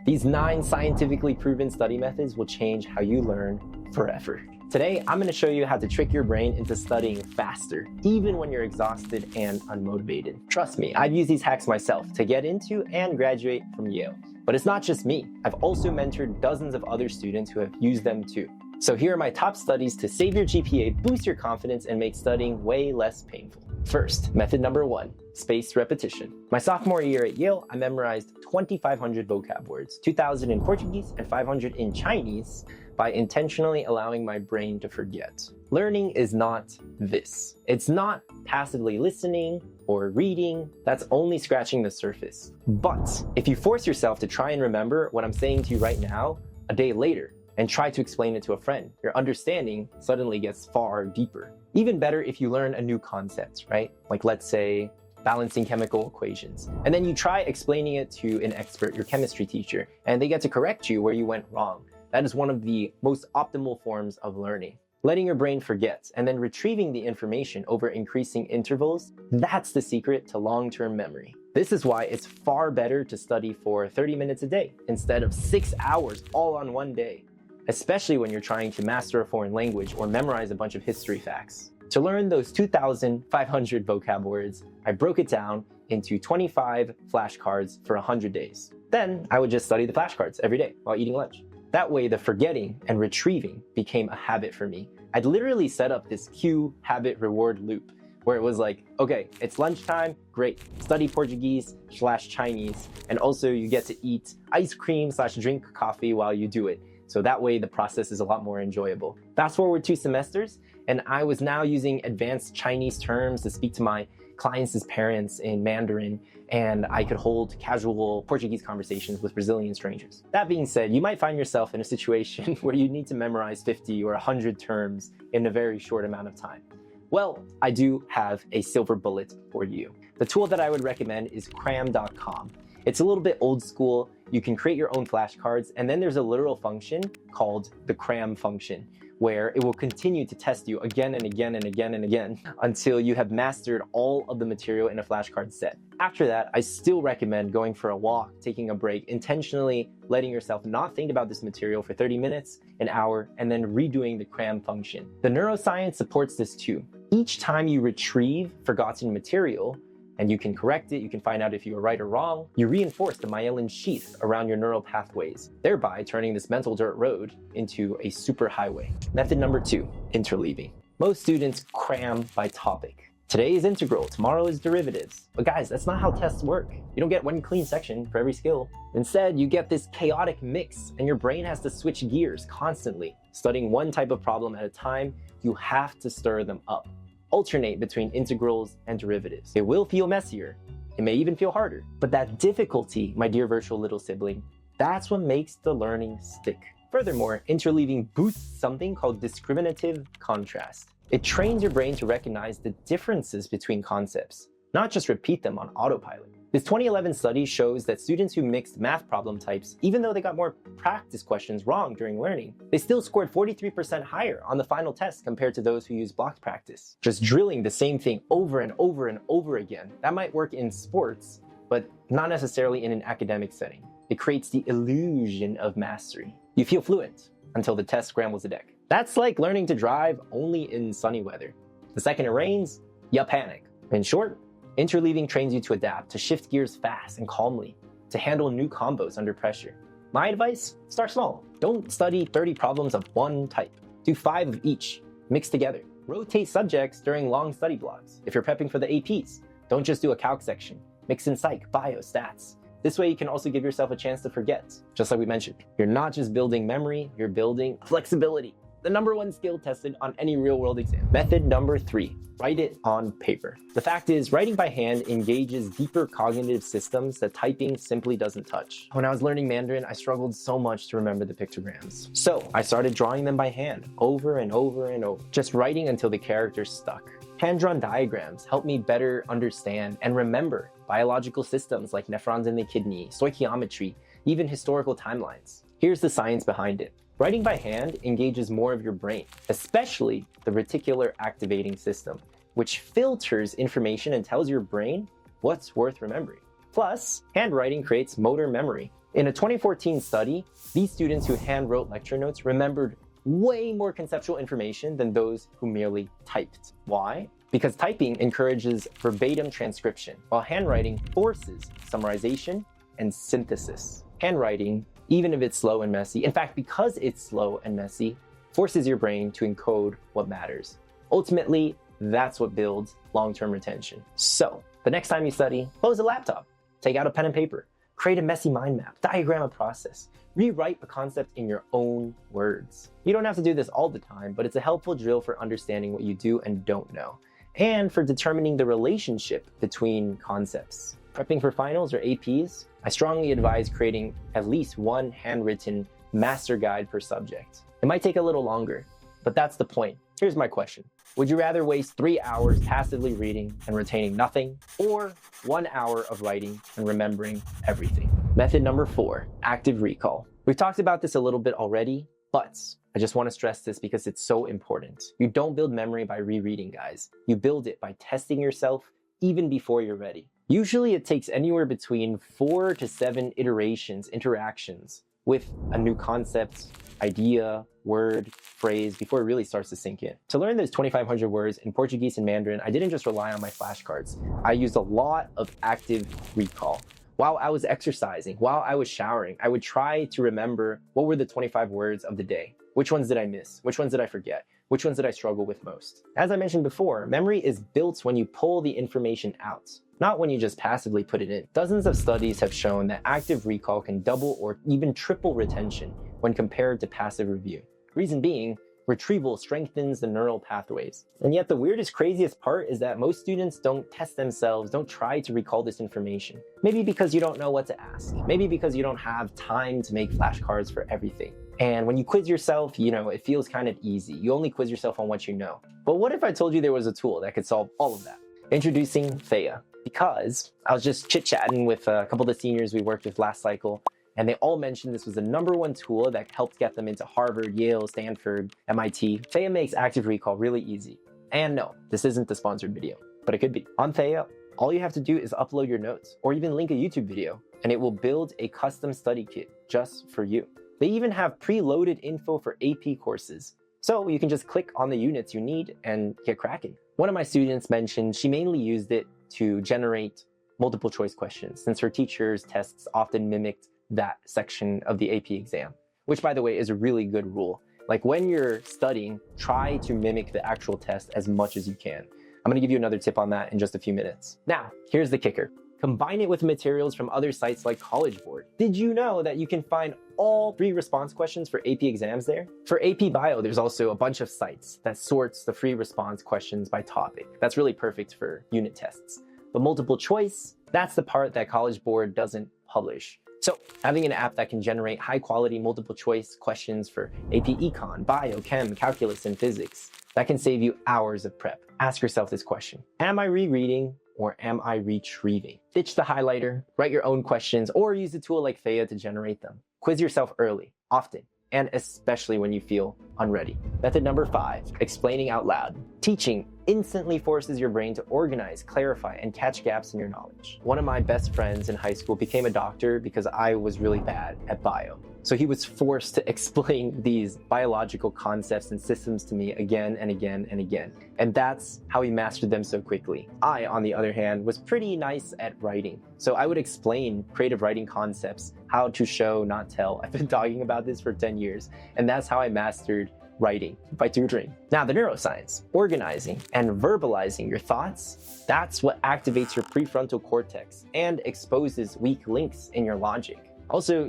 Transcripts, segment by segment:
These 9 scientifically proven study methods will change how you learn forever. Today, I'm going to show you how to trick your brain into studying faster, even when you're exhausted and unmotivated. Trust me, I've used these hacks myself to get into and graduate from Yale. But it's not just me. I've also mentored dozens of other students who have used them too. So here are my top studies to save your GPA, boost your confidence, and make studying way less painful. First, method number 1, spaced repetition. My sophomore year at Yale, I memorized 2,500 vocab words, 2,000 in Portuguese and 500 in Chinese, by intentionally allowing my brain to forget. Learning is not this. It's not passively listening or reading. That's only scratching the surface. But if you force yourself to try and remember what I'm saying to you right now, a day later, and try to explain it to a friend, your understanding suddenly gets far deeper. Even better if you learn a new concept, right? Like let's say balancing chemical equations. And then you try explaining it to an expert, your chemistry teacher, and they get to correct you where you went wrong. That is one of the most optimal forms of learning. Letting your brain forget and then retrieving the information over increasing intervals, that's the secret to long-term memory. This is why it's far better to study for 30 minutes a day instead of 6 hours all on one day, especially when you're trying to master a foreign language or memorize a bunch of history facts. To learn those 2,500 vocab words, I broke it down into 25 flashcards for 100 days. Then I would just study the flashcards every day while eating lunch. That way, the forgetting and retrieving became a habit for me. I'd literally set up this cue, habit, reward loop where it was like, okay, it's lunchtime, great, study Portuguese/Chinese, and also you get to eat ice cream/drink coffee while you do it. So that way the process is a lot more enjoyable. Fast forward 2 semesters, and I was now using advanced Chinese terms to speak to my clients' parents in Mandarin, and I could hold casual Portuguese conversations with Brazilian strangers. That being said, you might find yourself in a situation where you need to memorize 50 or 100 terms in a very short amount of time. Well, I do have a silver bullet for you. The tool that I would recommend is cram.com. It's a little bit old school. You can create your own flashcards, and then there's a literal function called the cram function, where it will continue to test you again and again and again and again until you have mastered all of the material in a flashcard set. After that, I still recommend going for a walk, taking a break, intentionally letting yourself not think about this material for 30 minutes, an hour, and then redoing the cram function. The neuroscience supports this too. Each time you retrieve forgotten material, and you can correct it, you can find out if you are right or wrong, you reinforce the myelin sheath around your neural pathways, thereby turning this mental dirt road into a superhighway. Method number 2, interleaving. Most students cram by topic. Today is integral, tomorrow is derivatives. But guys, that's not how tests work. You don't get one clean section for every skill. Instead, you get this chaotic mix, and your brain has to switch gears constantly. Studying one type of problem at a time, you have to stir them up. Alternate between integrals and derivatives. It will feel messier. It may even feel harder. But that difficulty, my dear virtual little sibling, that's what makes the learning stick. Furthermore, interleaving boosts something called discriminative contrast. It trains your brain to recognize the differences between concepts, not just repeat them on autopilot. This 2011 study shows that students who mixed math problem types, even though they got more practice questions wrong during learning, they still scored 43% higher on the final test compared to those who used blocked practice. Just drilling the same thing over and over and over again, that might work in sports, but not necessarily in an academic setting. It creates the illusion of mastery. You feel fluent until the test scrambles the deck. That's like learning to drive only in sunny weather. The second it rains, you panic. In short, interleaving trains you to adapt, to shift gears fast and calmly, to handle new combos under pressure. My advice, start small. Don't study 30 problems of one type. Do 5 of each, mixed together. Rotate subjects during long study blocks. If you're prepping for the APs, don't just do a calc section. Mix in psych, bio, stats. This way you can also give yourself a chance to forget. Just like we mentioned, you're not just building memory, you're building flexibility. The #1 skill tested on any real-world exam. Method number 3, write it on paper. The fact is, writing by hand engages deeper cognitive systems that typing simply doesn't touch. When I was learning Mandarin, I struggled so much to remember the pictograms. So I started drawing them by hand, over and over and over, just writing until the characters stuck. Hand-drawn diagrams help me better understand and remember biological systems like nephrons in the kidney, stoichiometry, even historical timelines. Here's the science behind it. Writing by hand engages more of your brain, especially the reticular activating system, which filters information and tells your brain what's worth remembering. Plus, handwriting creates motor memory. In a 2014 study, these students who hand-wrote lecture notes remembered way more conceptual information than those who merely typed. Why? Because typing encourages verbatim transcription, while handwriting forces summarization and synthesis. Handwriting, even if it's slow and messy, in fact, because it's slow and messy, forces your brain to encode what matters. Ultimately, that's what builds long-term retention. So, the next time you study, close a laptop, take out a pen and paper, create a messy mind map, diagram a process, rewrite a concept in your own words. You don't have to do this all the time, but it's a helpful drill for understanding what you do and don't know, and for determining the relationship between concepts. Prepping for finals or APs, I strongly advise creating at least one handwritten master guide per subject. It might take a little longer, but that's the point. Here's my question. Would you rather waste 3 hours passively reading and retaining nothing, or 1 hour of writing and remembering everything? Method number 4, active recall. We've talked about this a little bit already, but I just want to stress this because it's so important. You don't build memory by rereading, guys. You build it by testing yourself even before you're ready. Usually it takes anywhere between 4 to 7 interactions with a new concept, idea, word, phrase before it really starts to sink in. To learn those 2,500 words in Portuguese and Mandarin, I didn't just rely on my flashcards. I used a lot of active recall. While I was exercising, while I was showering, I would try to remember what were the 25 words of the day. Which ones did I miss? Which ones did I forget? Which ones did I struggle with most? As I mentioned before, memory is built when you pull the information out, not when you just passively put it in. Dozens of studies have shown that active recall can double or even triple retention when compared to passive review. Reason being, retrieval strengthens the neural pathways. And yet the weirdest, craziest part is that most students don't test themselves, don't try to recall this information. Maybe because you don't know what to ask. Maybe because you don't have time to make flashcards for everything. And when you quiz yourself, it feels kind of easy. You only quiz yourself on what you know. But what if I told you there was a tool that could solve all of that? Introducing Theia. Because I was just chit-chatting with a couple of the seniors we worked with last cycle, and they all mentioned this was the #1 tool that helped get them into Harvard, Yale, Stanford, MIT. Theia makes active recall really easy. And no, this isn't the sponsored video, but it could be. On Theia, all you have to do is upload your notes or even link a YouTube video, and it will build a custom study kit just for you. They even have preloaded info for AP courses, so you can just click on the units you need and get cracking. One of my students mentioned she mainly used it to generate multiple choice questions, since her teacher's tests often mimicked that section of the AP exam, which, by the way, is a really good rule. Like, when you're studying, try to mimic the actual test as much as you can. I'm going to give you another tip on that in just a few minutes. Now, here's the kicker. Combine it with materials from other sites like College Board. Did you know that you can find all free response questions for AP exams there? For AP Bio, there's also a bunch of sites that sorts the free response questions by topic. That's really perfect for unit tests. But multiple choice, that's the part that College Board doesn't publish. So having an app that can generate high-quality multiple choice questions for AP Econ, Bio, Chem, Calculus, and Physics, that can save you hours of prep. Ask yourself this question: am I rereading or am I retrieving? Ditch the highlighter, write your own questions, or use a tool like Theia to generate them. Quiz yourself early, often, and especially when you feel unready. Method number 5, explaining out loud. Teaching instantly forces your brain to organize, clarify, and catch gaps in your knowledge. One of my best friends in high school became a doctor because I was really bad at bio. So he was forced to explain these biological concepts and systems to me again and again and again. And that's how he mastered them so quickly. I, on the other hand, was pretty nice at writing. So I would explain creative writing concepts, how to show, not tell. I've been talking about this for 10 years, and that's how I mastered writing, by tutoring. Now, the neuroscience, organizing and verbalizing your thoughts, that's what activates your prefrontal cortex and exposes weak links in your logic. Also,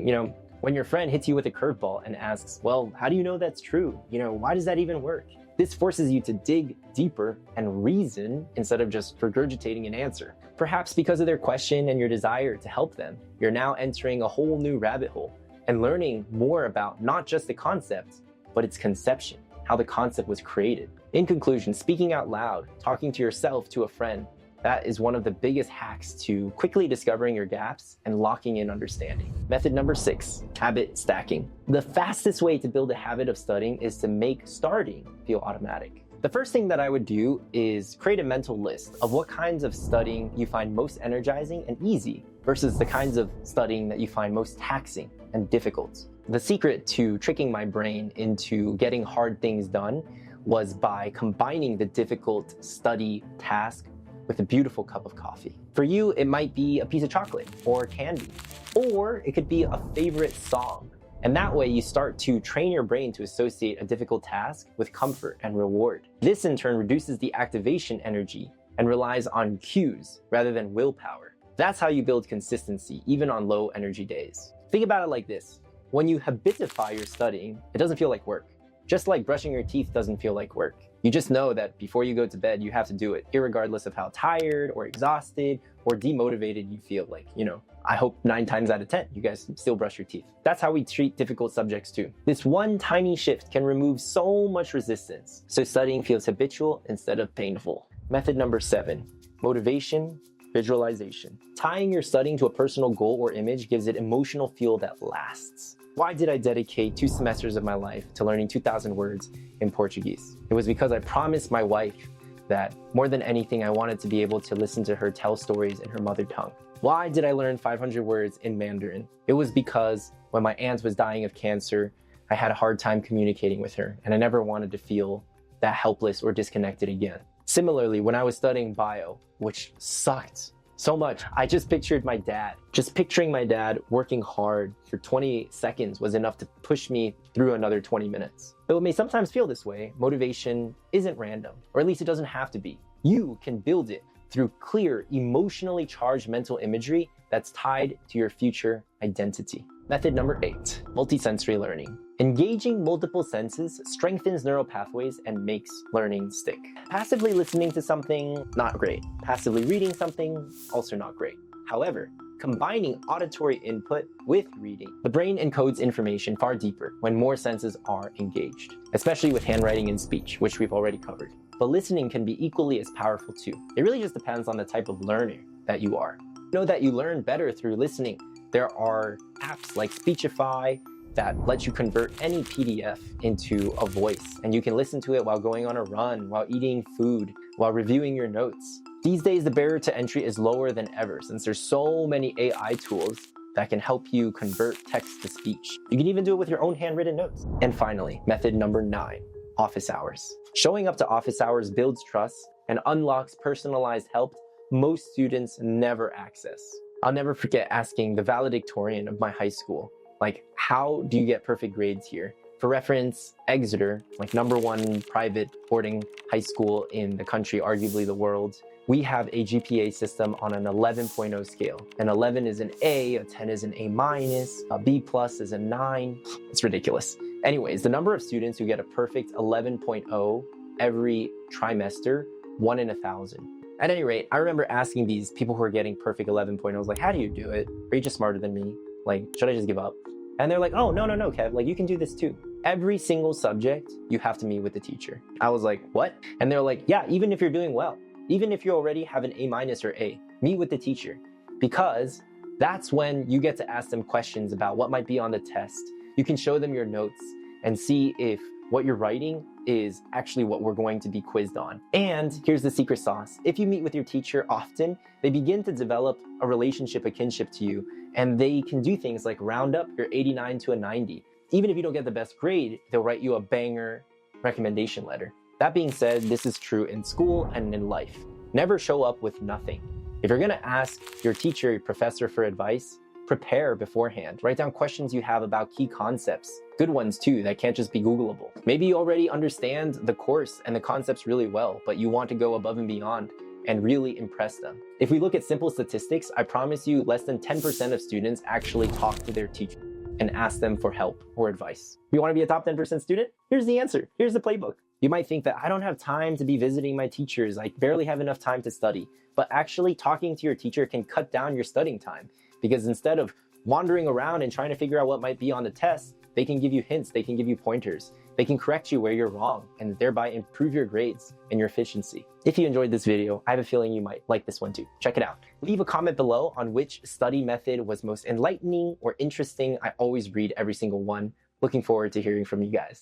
when your friend hits you with a curveball and asks, well, how do you know that's true? Why does that even work? This forces you to dig deeper and reason instead of just regurgitating an answer. Perhaps because of their question and your desire to help them, you're now entering a whole new rabbit hole and learning more about not just the concept, but its conception, how the concept was created. In conclusion, speaking out loud, talking to yourself, to a friend, that is one of the biggest hacks to quickly discovering your gaps and locking in understanding. Method number 6, habit stacking. The fastest way to build a habit of studying is to make starting feel automatic. The first thing that I would do is create a mental list of what kinds of studying you find most energizing and easy, versus the kinds of studying that you find most taxing and difficult. The secret to tricking my brain into getting hard things done was by combining the difficult study task with a beautiful cup of coffee. For you, it might be a piece of chocolate or candy, or it could be a favorite song. And that way you start to train your brain to associate a difficult task with comfort and reward. This in turn reduces the activation energy and relies on cues rather than willpower. That's how you build consistency, even on low energy days. Think about it like this. When you habitify your studying, it doesn't feel like work. Just like brushing your teeth doesn't feel like work. You just know that before you go to bed, you have to do it, irregardless of how tired or exhausted or demotivated you feel. Like, I hope 9 times out of 10, you guys still brush your teeth. That's how we treat difficult subjects too. This one tiny shift can remove so much resistance, so studying feels habitual instead of painful. Method number 7, motivation, visualization. Tying your studying to a personal goal or image gives it emotional fuel that lasts. Why did I dedicate 2 semesters of my life to learning 2,000 words in Portuguese? It was because I promised my wife that more than anything, I wanted to be able to listen to her tell stories in her mother tongue. Why did I learn 500 words in Mandarin? It was because when my aunt was dying of cancer, I had a hard time communicating with her, and I never wanted to feel that helpless or disconnected again. Similarly, when I was studying bio, which sucked so much, I just pictured my dad. Just picturing my dad working hard for 20 seconds was enough to push me through another 20 minutes. Though it may sometimes feel this way, motivation isn't random, or at least it doesn't have to be. You can build it through clear, emotionally charged mental imagery that's tied to your future identity. Method number 8, multisensory learning. Engaging multiple senses strengthens neural pathways and makes learning stick. Passively listening to something, not great. Passively reading something, also not great. However, combining auditory input with reading, the brain encodes information far deeper when more senses are engaged, especially with handwriting and speech, which we've already covered. But listening can be equally as powerful too. It really just depends on the type of learner that you are. Know that you learn better through listening. There are apps like Speechify that lets you convert any PDF into a voice, and you can listen to it while going on a run, while eating food, while reviewing your notes. These days, the barrier to entry is lower than ever since there's so many AI tools that can help you convert text to speech. You can even do it with your own handwritten notes. And finally, method number 9, office hours. Showing up to office hours builds trust and unlocks personalized help most students never access. I'll never forget asking the valedictorian of my high school, like, how do you get perfect grades here? For reference, Exeter, like #1 private boarding high school in the country, arguably the world, we have a GPA system on an 11.0 scale. An 11 is an A, a 10 is an A-, a B+ is a 9. It's ridiculous. Anyways, the number of students who get a perfect 11.0 every trimester, 1 in 1,000. At any rate, I remember asking these people who are getting perfect 11.0s, like, how do you do it? Are you just smarter than me? Like, should I just give up? And they're like, oh, no, Kev, like, you can do this too. Every single subject, you have to meet with the teacher. I was like, what? And they're like, yeah, even if you're doing well, even if you already have an A- or A, meet with the teacher. Because that's when you get to ask them questions about what might be on the test. You can show them your notes and see if what you're writing is actually what we're going to be quizzed on. And here's the secret sauce. If you meet with your teacher often, they begin to develop a relationship, a kinship to you, and they can do things like round up your 89 to a 90. Even if you don't get the best grade, they'll write you a banger recommendation letter. That being said, this is true in school and in life. Never show up with nothing. If you're gonna ask your teacher, your professor for advice, prepare beforehand. Write down questions you have about key concepts. Good ones too, that can't just be Googleable. Maybe you already understand the course and the concepts really well, but you want to go above and beyond and really impress them. If we look at simple statistics, I promise you less than 10% of students actually talk to their teacher and ask them for help or advice. You want to be a top 10% student? Here's the answer. Here's the playbook. You might think that I don't have time to be visiting my teachers. I barely have enough time to study. But actually talking to your teacher can cut down your studying time, because instead of wandering around and trying to figure out what might be on the test, they can give you hints, they can give you pointers, they can correct you where you're wrong and thereby improve your grades and your efficiency. If you enjoyed this video, I have a feeling you might like this one too. Check it out. Leave a comment below on which study method was most enlightening or interesting. I always read every single one. Looking forward to hearing from you guys.